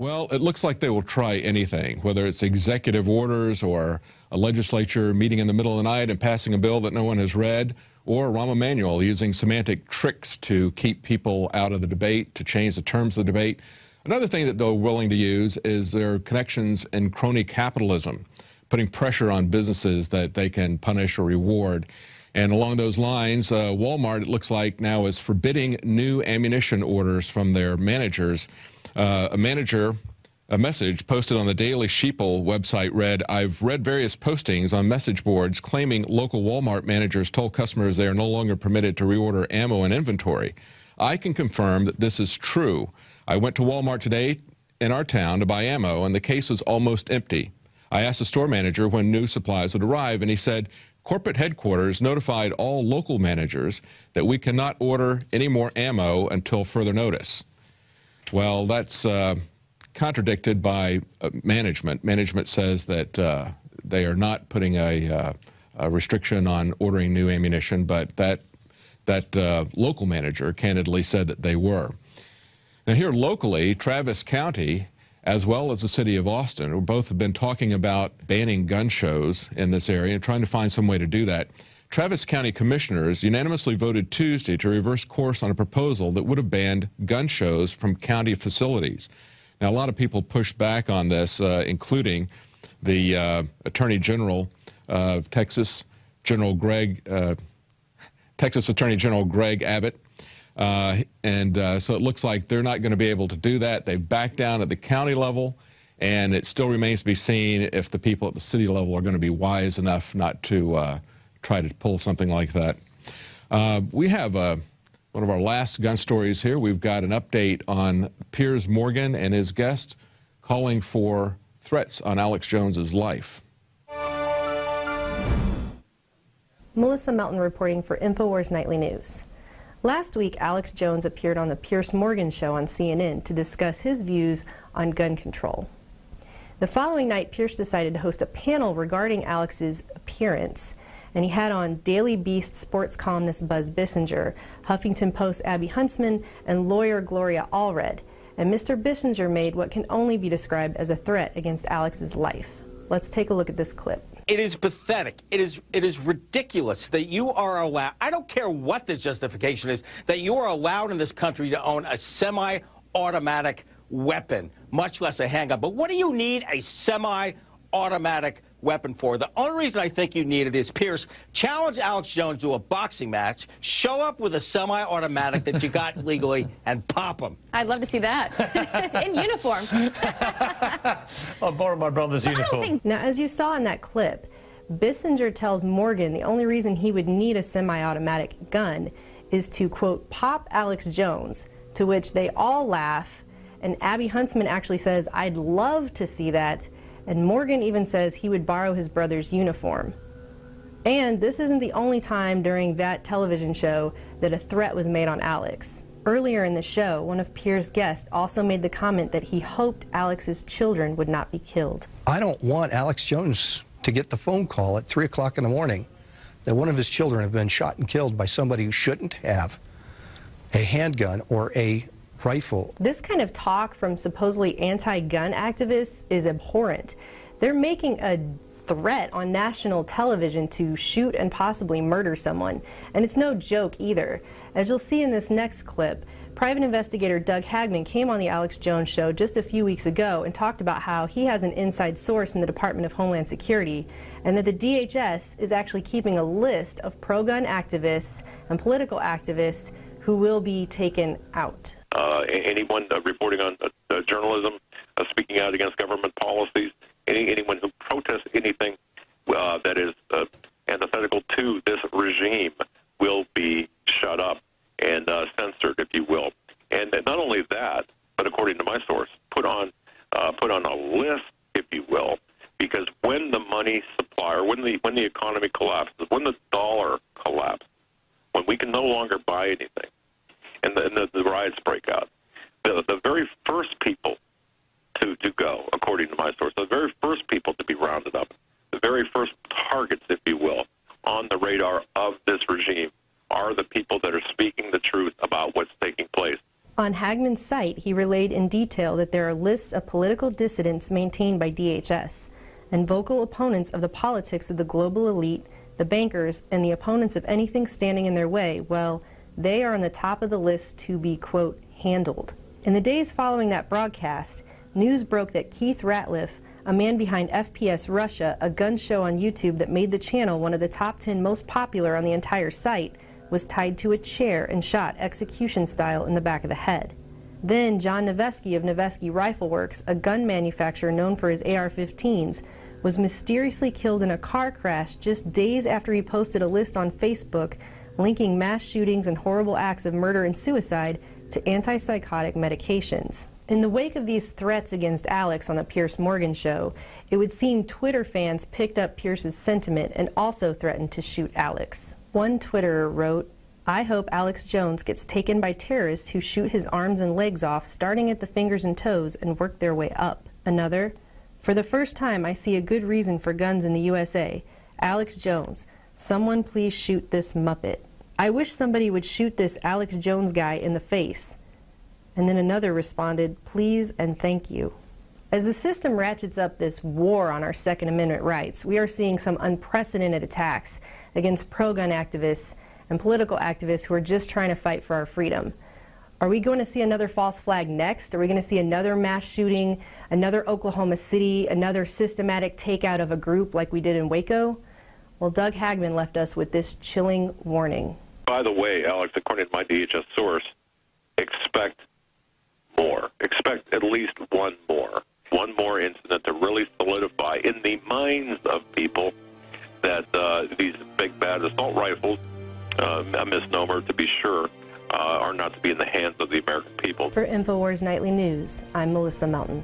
Well, it looks like they will try anything, whether it's executive orders or a legislature meeting in the middle of the night and passing a bill that no one has read, or Rahm Emanuel using semantic tricks to keep people out of the debate, to change the terms of the debate. Another thing that they're willing to use is their connections in crony capitalism, putting pressure on businesses that they can punish or reward. And along those lines, Walmart, it looks like now, is forbidding new ammunition orders from their managers. A message posted on the Daily Sheeple website read, "I've read various postings on message boards claiming local Walmart managers told customers they are no longer permitted to reorder ammo and inventory. I can confirm that this is true. I went to Walmart today in our town to buy ammo, and the case was almost empty. I asked the store manager when new supplies would arrive, and he said, corporate headquarters notified all local managers that we cannot order any more ammo until further notice." Well, that's contradicted by management. Management says that they are not putting a restriction on ordering new ammunition, but that local manager candidly said that they were. Now here locally, Travis County, as well as the city of Austin, who both have been talking about banning gun shows in this area and trying to find some way to do that. Travis County commissioners unanimously voted Tuesday to reverse course on a proposal that would have banned gun shows from county facilities. Now, a lot of people pushed back on this, including the Attorney General of Texas, Texas Attorney General Greg Abbott. So it looks like they're not going to be able to do that. They've backed down at the county level, and it still remains to be seen if the people at the city level are going to be wise enough not to try to pull something like that. We have one of our last gun stories here. We've got an update on Piers Morgan and his guest calling for threats on Alex Jones's life. Melissa Melton reporting for InfoWars Nightly News. Last week, Alex Jones appeared on the Piers Morgan show on CNN to discuss his views on gun control. The following night, Piers decided to host a panel regarding Alex's appearance, and he had on Daily Beast sports columnist Buzz Bissinger, Huffington Post Abby Huntsman, and lawyer Gloria Allred. And Mr. Bissinger made what can only be described as a threat against Alex's life. Let's take a look at this clip. It is pathetic. It is ridiculous that you are allowed, I don't care what the justification is, that you are allowed in this country to own a semi-automatic weapon, much less a handgun. But what do you need a semi-automatic weapon for? The only reason I think you need it is, Piers, challenge Alex Jones to a boxing match, show up with a semi-automatic that you got legally, and pop him. I'd love to see that. In uniform. I'll borrow my brother's uniform. Now, as you saw in that clip, Bissinger tells Morgan the only reason he would need a semi-automatic gun is to, quote, pop Alex Jones, to which they all laugh, and Abby Huntsman actually says, I'd love to see that, and Morgan even says he would borrow his brother's uniform. And this isn't the only time during that television show that a threat was made on Alex. Earlier in the show, one of Piers' guests also made the comment that he hoped Alex's children would not be killed. I don't want Alex Jones to get the phone call at 3 o'clock in the morning that one of his children have been shot and killed by somebody who shouldn't have a handgun or a rifle. This kind of talk from supposedly anti-gun activists is abhorrent. They're making a threat on national television to shoot and possibly murder someone. And it's no joke either. As you'll see in this next clip, private investigator Doug Hagman came on the Alex Jones show just a few weeks ago and talked about how he has an inside source in the Department of Homeland Security, and that the DHS is actually keeping a list of pro-gun activists and political activists who will be taken out. Anyone reporting on journalism, speaking out against government policies, anyone who protests anything that is antithetical to this regime will be shut up and censored, if you will. And not only that, but according to my source, put on a list, if you will, because when the money supply, or when the economy collapses, when the dollar collapses, when we can no longer buy anything, and the riots break out, the very first people to go, according to my source, the very first people to be rounded up, the very first targets, if you will, on the radar of this regime are the people that are speaking the truth about what's taking place. On Hagmann's site, he relayed in detail that there are lists of political dissidents maintained by DHS, and vocal opponents of the politics of the global elite, the bankers, and the opponents of anything standing in their way, well, they are on the top of the list to be, quote, handled. In the days following that broadcast, news broke that Keith Ratliff, a man behind FPS Russia, a gun show on YouTube that made the channel one of the top 10 most popular on the entire site, was tied to a chair and shot execution style in the back of the head. Then John Noveski of Noveski Rifle Works, a gun manufacturer known for his AR-15s, was mysteriously killed in a car crash just days after he posted a list on Facebook linking mass shootings and horrible acts of murder and suicide to antipsychotic medications. In the wake of these threats against Alex on the Piers Morgan show, it would seem Twitter fans picked up Pierce's sentiment and also threatened to shoot Alex. One Twitterer wrote, "I hope Alex Jones gets taken by terrorists who shoot his arms and legs off starting at the fingers and toes and work their way up." Another, "For the first time I see a good reason for guns in the USA. Alex Jones, someone please shoot this Muppet. I wish somebody would shoot this Alex Jones guy in the face." And then another responded, "Please and thank you." As the system ratchets up this war on our Second Amendment rights, we are seeing some unprecedented attacks against pro-gun activists and political activists who are just trying to fight for our freedom. Are we going to see another false flag next? Are we going to see another mass shooting, another Oklahoma City, another systematic takeout of a group like we did in Waco? Well, Doug Hagmann left us with this chilling warning. By the way, Alex, according to my DHS source, expect more. Expect at least one more incident to really solidify in the minds of people that these big bad assault rifles, a misnomer to be sure, are not to be in the hands of the American people. For InfoWars Nightly News, I'm Melissa Melton.